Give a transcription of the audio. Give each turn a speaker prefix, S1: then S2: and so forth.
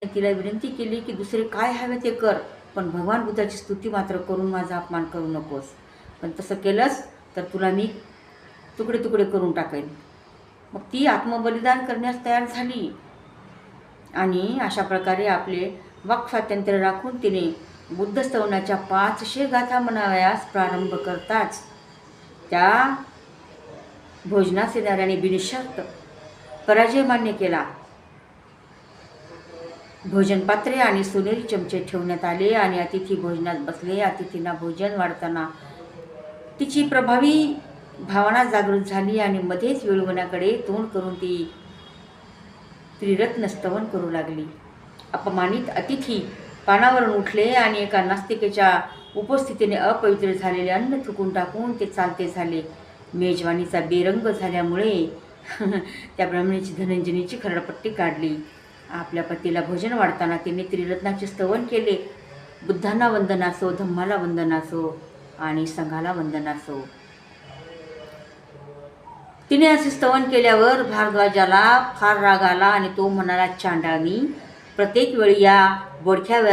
S1: तिला विनंती केली की दुसरे काय हवे ते कर, पण भगवान बुद्धाची स्तुती मात्र करून माझा अपमान करू नकोस. पण तसं केलंस तर तुला मी तुकडे तुकडे करून टाकेन. मग ती आत्मबलिदान करण्यास तयार झाली आणि अशा प्रकारे आपले वाक्स्वातंत्र्य राखून तिने बुद्ध स्तवनाच्या 500 गाथा म्हणावयास प्रारंभ करताच त्या भोजनास येणाऱ्याने बिनशर्त पराजय मान्य केला. भोजनपात्रे आणि सोनेरी चमचे ठेवण्यात आले आणि अतिथी भोजनात बसले. अतिथींना भोजन वाढताना तिची प्रभावी भावना जागृत झाली आणि मध्येच वेळवण्याकडे तोंड करून ती त्रिरत्न स्तवन करू लागली. अपमानित अतिथी पानावरून उठले आणि एका नास्तिकेच्या उपस्थितीने अपवित्र झालेले अन्न थुकून टाकून ते चालते झाले. मेजवानीचा बेरंग झाल्यामुळे त्या ब्राह्मणीची धनंजनीची खरडपट्टी काढली. आपल्या पतीला भोजन वाढताना तिने त्रिरत्नाचे स्तवन केले. बुद्धांना वंदनासो, धम्माला वंदनासो आणि संघाला वंदनासो. तिने असे स्तवन केल्यावर भारद्वाजाला फार राग आला आणि तो म्हणाला, चांडाळनी, प्रत्येक वेळी या बोडख्यावर